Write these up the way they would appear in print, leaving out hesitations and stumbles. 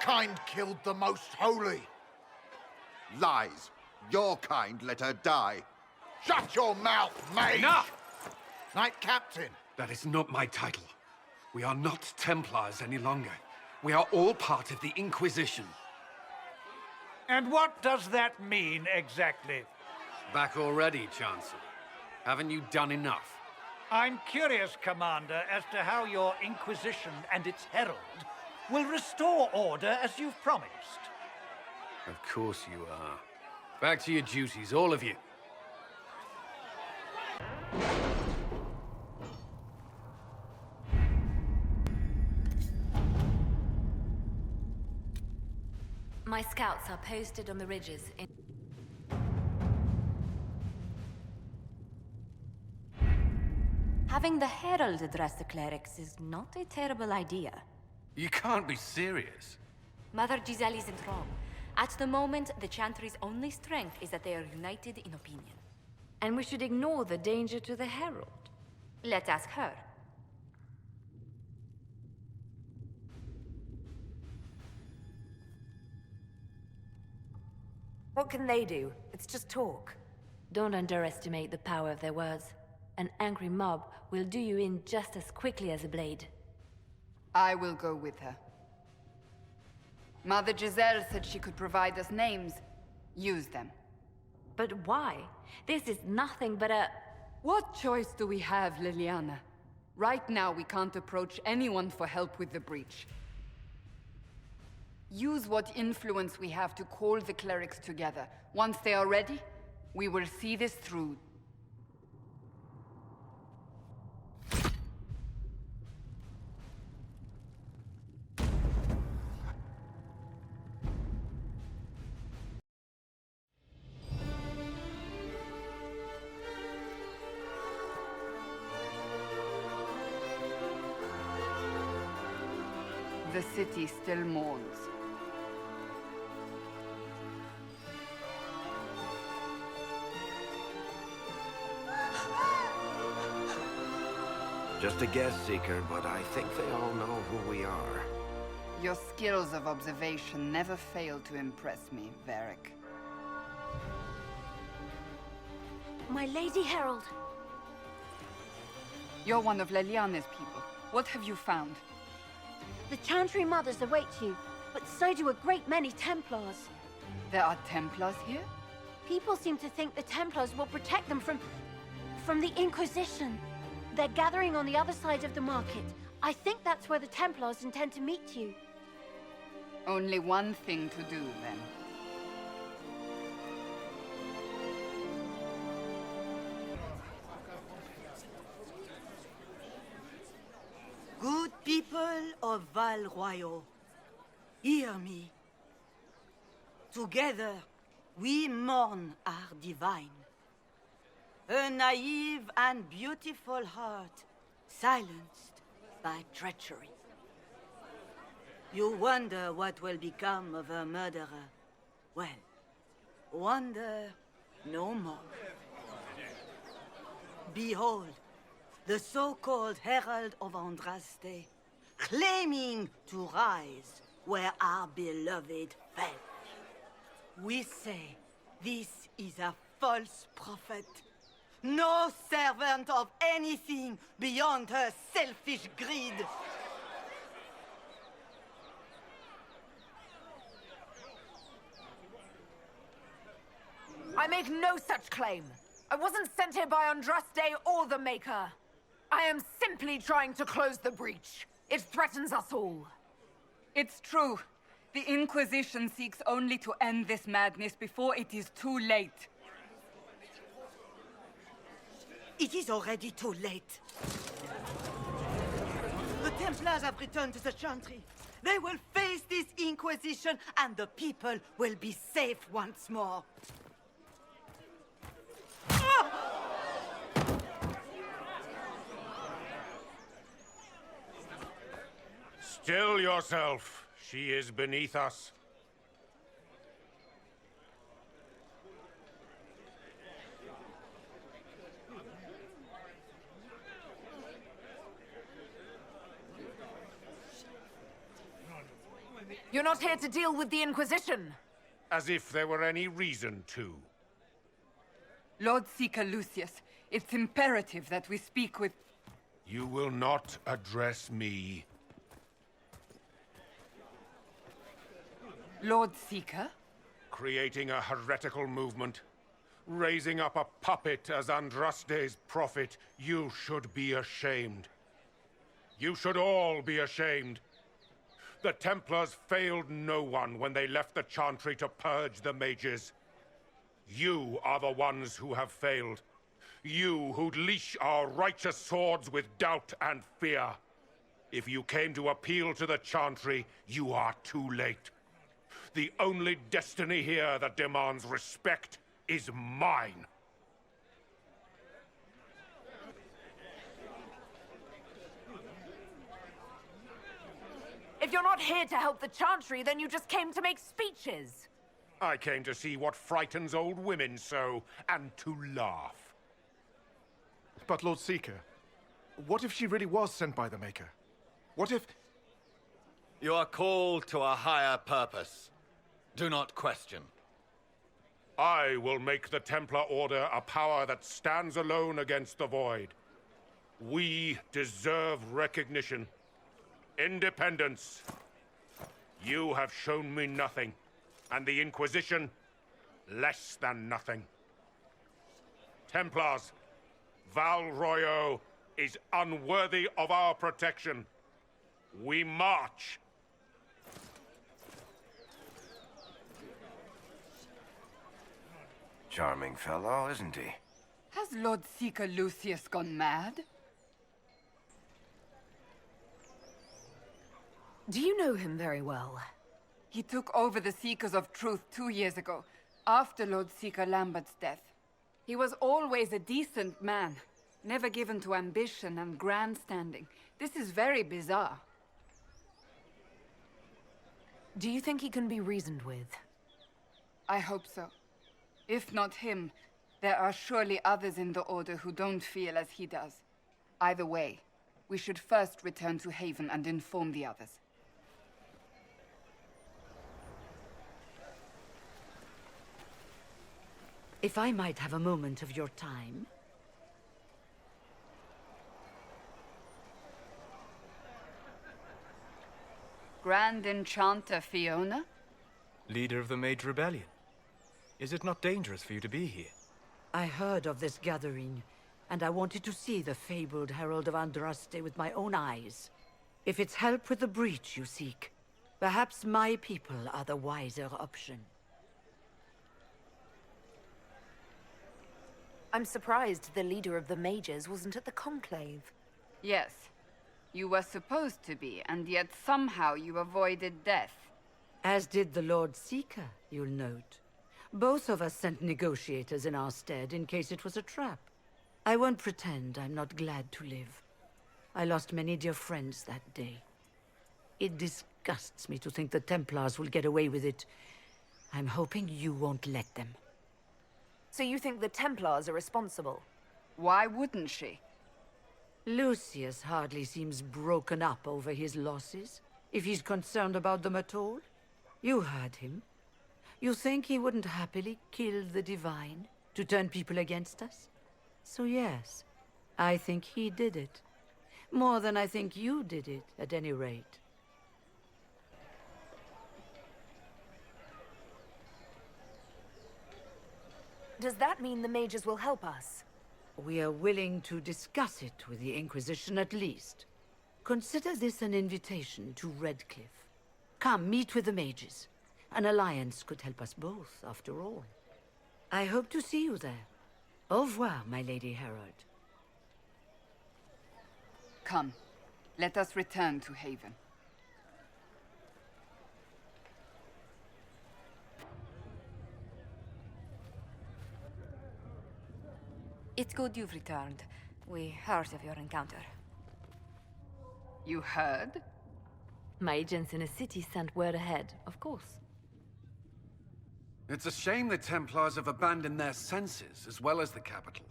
kind killed the Most Holy. Lies. Your kind let her die. Shut your mouth, mage! Enough! Knight Captain. That is not my title. We are not Templars any longer. We are all part of the Inquisition. And what does that mean, exactly? Back already, Chancellor. Haven't you done enough? I'm curious, Commander, as to how your Inquisition and its herald will restore order as you've promised. Of course you are. Back to your duties, all of you. My scouts are posted on the ridges in... Having the Herald address the clerics is not a terrible idea. You can't be serious. Mother Giselle isn't wrong. At the moment, the Chantry's only strength is that they are united in opinion. And we should ignore the danger to the Herald. Let's ask her. What can they do? It's just talk. Don't underestimate the power of their words. An angry mob will do you in just as quickly as a blade. I will go with her. Mother Giselle said she could provide us names. Use them. But why? This is nothing but a... What choice do we have, Liliana? Right now, we can't approach anyone for help with the breach. Use what influence we have to call the clerics together. Once they are ready, we will see this through. The city still mourns. Just a guest seeker, but I think they all know who we are. Your skills of observation never fail to impress me, Varric. My Lady Herald. You're one of Leliane's people. What have you found? The Chantry Mothers await you, but so do a great many Templars. There are Templars here? People seem to think the Templars will protect them from the Inquisition. They're gathering on the other side of the market. I think that's where the Templars intend to meet you. Only one thing to do, then. Good people of Val Royal, hear me. Together, we mourn our divine. A naive and beautiful heart, silenced by treachery. You wonder what will become of a murderer. Well, wonder no more. Behold, the so-called Herald of Andraste, claiming to rise where our beloved fell. We say this is a false prophet. No servant of anything beyond her selfish greed. I make no such claim. I wasn't sent here by Andraste or the Maker. I am simply trying to close the breach. It threatens us all. It's true. The Inquisition seeks only to end this madness before it is too late. It is already too late. The Templars have returned to the Chantry. They will face this Inquisition, and the people will be safe once more. Still yourself. She is beneath us. You're not here to deal with the Inquisition. As if there were any reason to. Lord Seeker Lucius, it's imperative that we speak with... You will not address me. Lord Seeker? Creating a heretical movement. Raising up a puppet as Andraste's prophet. You should be ashamed. You should all be ashamed. The Templars failed no one when they left the Chantry to purge the mages. You are the ones who have failed. You who'd leash our righteous swords with doubt and fear. If you came to appeal to the Chantry, you are too late. The only destiny here that demands respect is mine. If you're not here to help the Chantry, then you just came to make speeches. I came to see what frightens old women so, and to laugh. But Lord Seeker, what if she really was sent by the Maker? What if... You are called to a higher purpose. Do not question. I will make the Templar Order a power that stands alone against the Void. We deserve recognition. Independence. You have shown me nothing, and the Inquisition, less than nothing. Templars, Val Royo is unworthy of our protection. We march. Charming fellow, isn't he? Has Lord Seeker Lucius gone mad? Do you know him very well? He took over the Seekers of Truth 2 years ago, after Lord Seeker Lambert's death. He was always a decent man, never given to ambition and grandstanding. This is very bizarre. Do you think he can be reasoned with? I hope so. If not him, there are surely others in the Order who don't feel as he does. Either way, we should first return to Haven and inform the others. If I might have a moment of your time. Grand Enchanter Fiona? Leader of the Mage Rebellion. Is it not dangerous for you to be here? I heard of this gathering, and I wanted to see the fabled Herald of Andraste with my own eyes. If it's help with the breach you seek, perhaps my people are the wiser option. I'm surprised the leader of the mages wasn't at the conclave. Yes. You were supposed to be, and yet somehow you avoided death. As did the Lord Seeker, you'll note. Both of us sent negotiators in our stead in case it was a trap. I won't pretend I'm not glad to live. I lost many dear friends that day. It disgusts me to think the Templars will get away with it. I'm hoping you won't let them. So you think the Templars are responsible? Why wouldn't she? Lucius hardly seems broken up over his losses, if he's concerned about them at all. You heard him. You think he wouldn't happily kill the Divine to turn people against us? So yes, I think he did it. More than I think you did it, at any rate. Does that mean the mages will help us? We are willing to discuss it with the Inquisition at least. Consider this an invitation to Redcliffe. Come, meet with the mages. An alliance could help us both, after all. I hope to see you there. Au revoir, my Lady Herald. Come, let us return to Haven. It's good you've returned. We heard of your encounter. You heard? My agents in the city sent word ahead, of course. It's a shame the Templars have abandoned their senses, as well as the capital.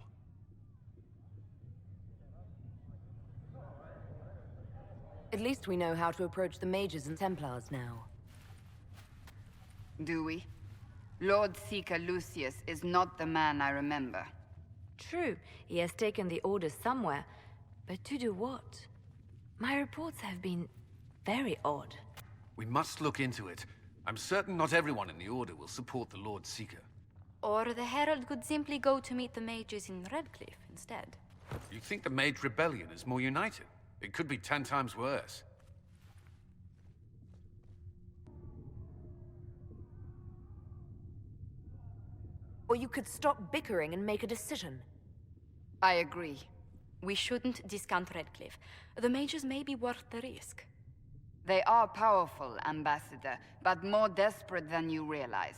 At least we know how to approach the mages and Templars now. Do we? Lord Seeker Lucius is not the man I remember. True, he has taken the Order somewhere, but to do what? My reports have been very odd. We must look into it. I'm certain not everyone in the Order will support the Lord Seeker. Or the Herald could simply go to meet the mages in Redcliffe instead. You think the Mage Rebellion is more united? It could be 10 times worse. Or you could stop bickering and make a decision. I agree. We shouldn't discount Redcliffe. The mages may be worth the risk. They are powerful, Ambassador, but more desperate than you realize.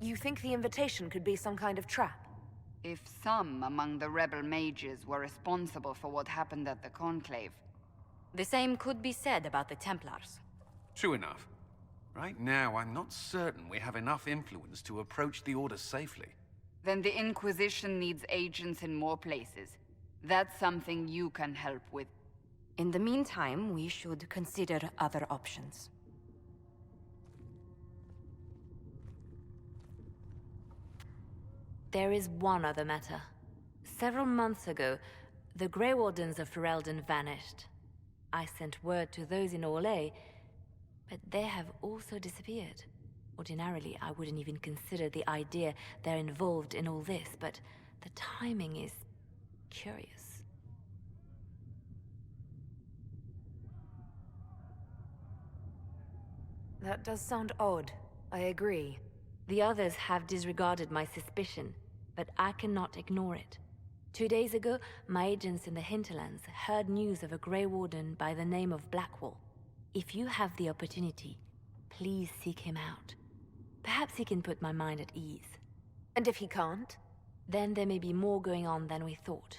You think the invitation could be some kind of trap? If some among the rebel mages were responsible for what happened at the Conclave. The same could be said about the Templars. True enough. Right now, I'm not certain we have enough influence to approach the Order safely. Then the Inquisition needs agents in more places. That's something you can help with. In the meantime, we should consider other options. There is one other matter. Several months ago, the Grey Wardens of Ferelden vanished. I sent word to those in Orlais, but they have also disappeared. Ordinarily, I wouldn't even consider the idea they're involved in all this, but the timing is curious. That does sound odd. I agree. The others have disregarded my suspicion, but I cannot ignore it. 2 days ago, my agents in the hinterlands heard news of a Grey Warden by the name of Blackwall. If you have the opportunity, please seek him out. Perhaps he can put my mind at ease. And if he can't? Then there may be more going on than we thought.